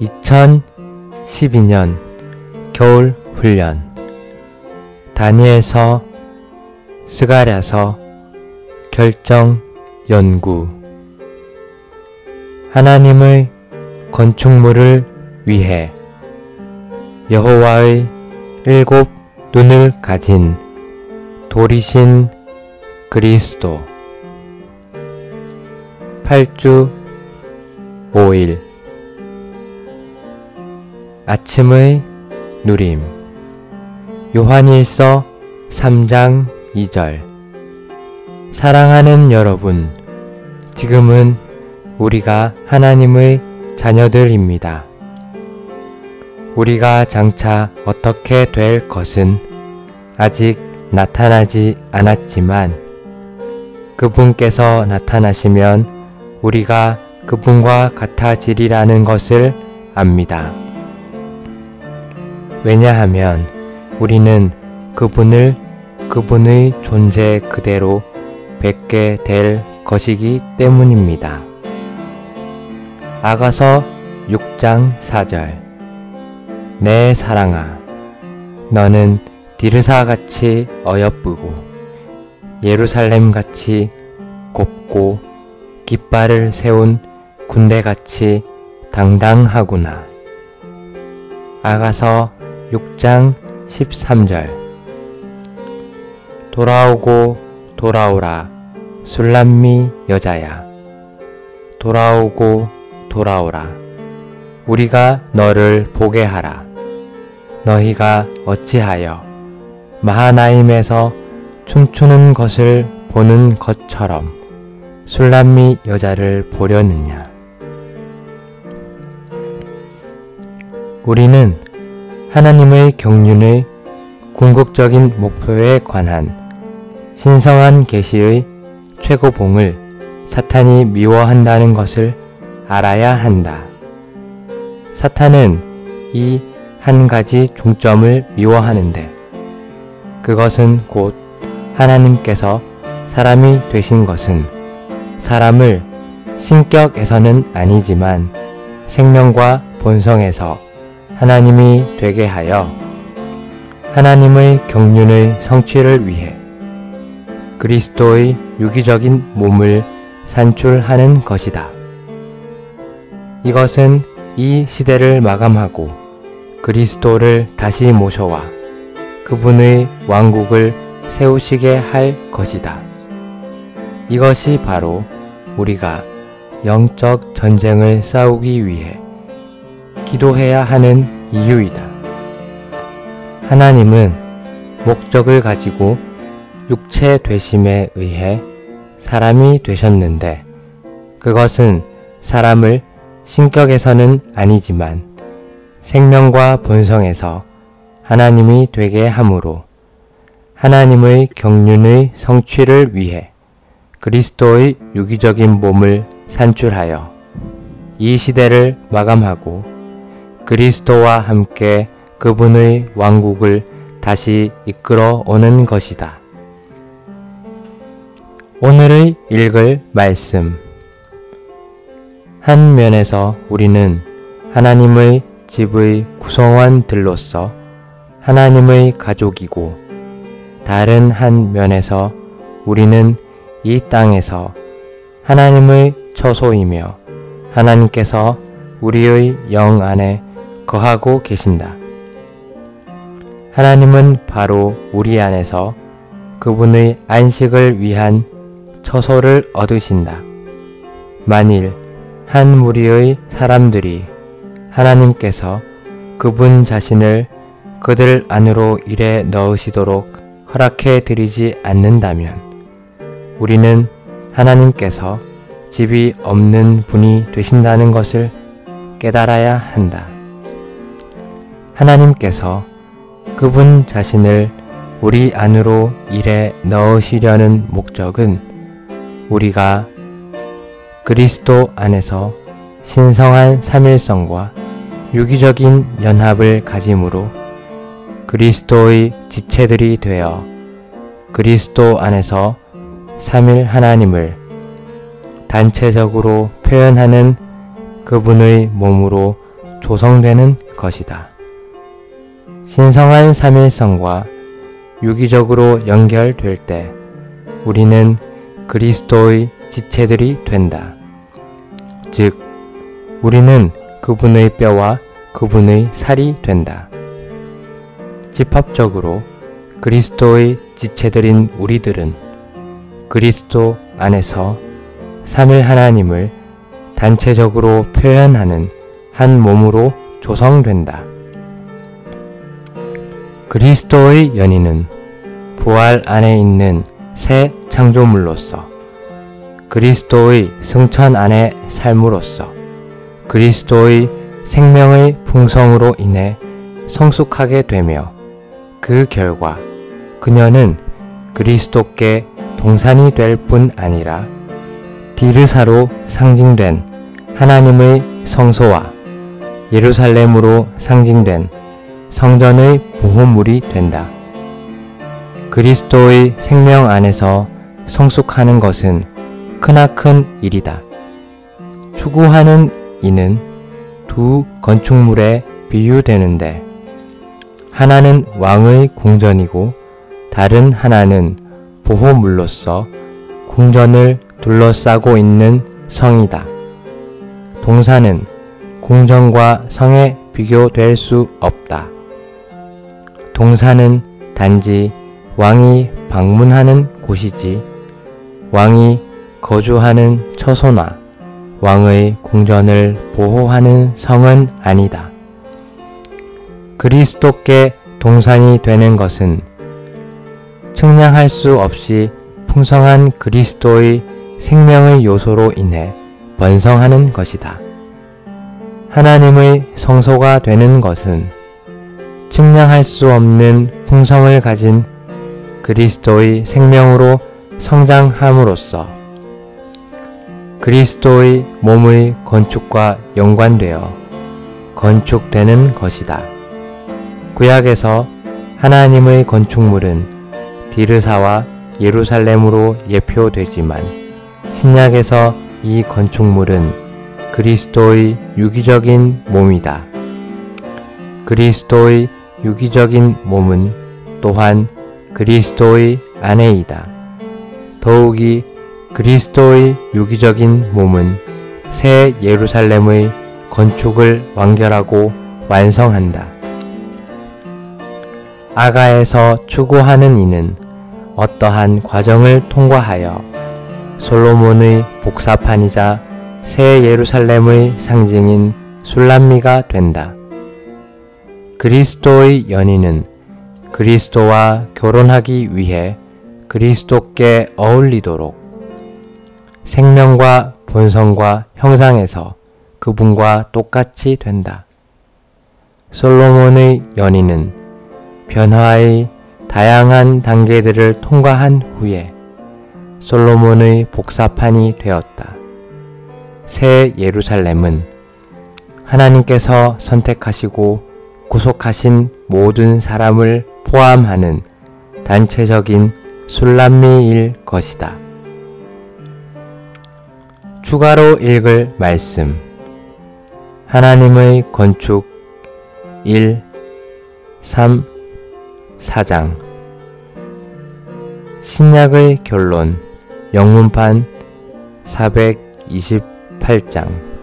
2012년 겨울 훈련 다니엘서, 스가랴서, 결정 연구. 하나님의 건축물을 위해 여호와의 7 눈을 가진 돌이신 그리스도. 8주 5일 아침의 누림. 요한일서 3장 2절. 사랑하는 여러분, 지금은 우리가 하나님의 자녀들입니다. 우리가 장차 어떻게 될 것은 아직 나타나지 않았지만 그분께서 나타나시면 우리가 그분과 같아지리라는 것을 압니다. 왜냐하면 우리는 그분의 존재 그대로 뵙게 될 것이기 때문입니다. 아가서 6장 4절. 내 사랑아, 너는 디르사같이 어여쁘고 예루살렘같이 곱고 깃발을 세운 군대같이 당당하구나. 아가서 6장 13절. 돌아오고 돌아오라 술람미 여자야. 돌아오고 돌아오라 우리가 너를 보게 하라. 너희가 어찌하여 마하나임에서 춤추는 것을 보는 것처럼 술람미 여자를 보려느냐. 우리는 하나님의 경륜의 궁극적인 목표에 관한 신성한 계시의 최고봉을 사탄이 미워한다는 것을 알아야 한다. 사탄은 이 한 가지 중점을 미워하는데 그것은 곧 하나님께서 사람이 되신 것은 사람을 신격에서는 아니지만 생명과 본성에서 하나님이 되게 하여 하나님의 경륜의 성취를 위해 그리스도의 유기적인 몸을 산출하는 것이다. 이것은 이 시대를 마감하고 그리스도를 다시 모셔와 그분의 왕국을 세우시게 할 것이다. 이것이 바로 우리가 영적 전쟁을 싸우기 위해 기도해야 하는 이유이다. 하나님은 목적을 가지고 육체 되심에 의해 사람이 되셨는데 그것은 사람을 신격에서는 아니지만 생명과 본성에서 하나님이 되게 함으로 하나님의 경륜의 성취를 위해 그리스도의 유기적인 몸을 산출하여 이 시대를 마감하고 그리스도와 함께 그분의 왕국을 다시 이끌어 오는 것이다. 오늘의 읽을 말씀. 한 면에서 우리는 하나님의 집의 구성원들로서 하나님의 가족이고 다른 한 면에서 우리는 이 땅에서 하나님의 처소이며 하나님께서 우리의 영 안에 거하고 계신다. 하나님은 바로 우리 안에서 그분의 안식을 위한 처소를 얻으신다. 만일 한 무리의 사람들이 하나님께서 그분 자신을 그들 안으로 일에 넣으시도록 허락해 드리지 않는다면 우리는 하나님께서 집이 없는 분이 되신다는 것을 깨달아야 한다. 하나님께서 그분 자신을 우리 안으로 일에 넣으시려는 목적은 우리가 그리스도 안에서 신성한 삼일성과 유기적인 연합을 가짐으로 그리스도의 지체들이 되어 그리스도 안에서 삼일 하나님을 단체적으로 표현하는 그분의 몸으로 조성되는 것이다. 신성한 삼일성과 유기적으로 연결될 때 우리는 그리스도의 지체들이 된다. 즉, 우리는 그분의 뼈와 그분의 살이 된다. 집합적으로 그리스도의 지체들인 우리들은 그리스도 안에서 삼일 하나님을 단체적으로 표현하는 한 몸으로 조성된다. 그리스도의 연인은 부활 안에 있는 새 창조물로서 그리스도의 승천 안에 삶으로써 그리스도의 생명의 풍성으로 인해 성숙하게 되며 그 결과 그녀는 그리스도께 동산이 될 뿐 아니라 디르사로 상징된 하나님의 성소와 예루살렘으로 상징된 성전의 보호물이 된다. 그리스도의 생명 안에서 성숙하는 것은 크나큰 일이다. 추구하는 이는 두 건축물에 비유되는데 하나는 왕의 궁전이고 다른 하나는 보호물로서 궁전을 둘러싸고 있는 성이다. 동산은 궁전과 성에 비교될 수 없다. 동산은 단지 왕이 방문하는 곳이지 왕이 거주하는 처소나 왕의 궁전을 보호하는 성은 아니다. 그리스도께 동산이 되는 것은 측량할 수 없이 풍성한 그리스도의 생명의 요소로 인해 번성하는 것이다. 하나님의 성소가 되는 것은 측량할 수 없는 풍성을 가진 그리스도의 생명으로 성장함으로써 그리스도의 몸의 건축과 연관되어 건축되는 것이다. 구약에서 하나님의 건축물은 디르사와 예루살렘으로 예표되지만 신약에서 이 건축물은 그리스도의 유기적인 몸이다. 그리스도의 유기적인 몸은 또한 그리스도의 아내이다. 더욱이 그리스도의 유기적인 몸은 새 예루살렘의 건축을 완결하고 완성한다. 아가에서 추구하는 이는 어떠한 과정을 통과하여 솔로몬의 복사판이자 새 예루살렘의 상징인 술람미가 된다. 그리스도의 연인은 그리스도와 결혼하기 위해 그리스도께 어울리도록 생명과 본성과 형상에서 그분과 똑같이 된다. 솔로몬의 연인은 변화의 다양한 단계들을 통과한 후에 솔로몬의 복사판이 되었다. 새 예루살렘은 하나님께서 선택하시고 구속하신 모든 사람을 포함하는 단체적인 술람미일 것이다. 추가로 읽을 말씀 하나님의 건축 1, 3, 4장 신약의 결론 영문판 428장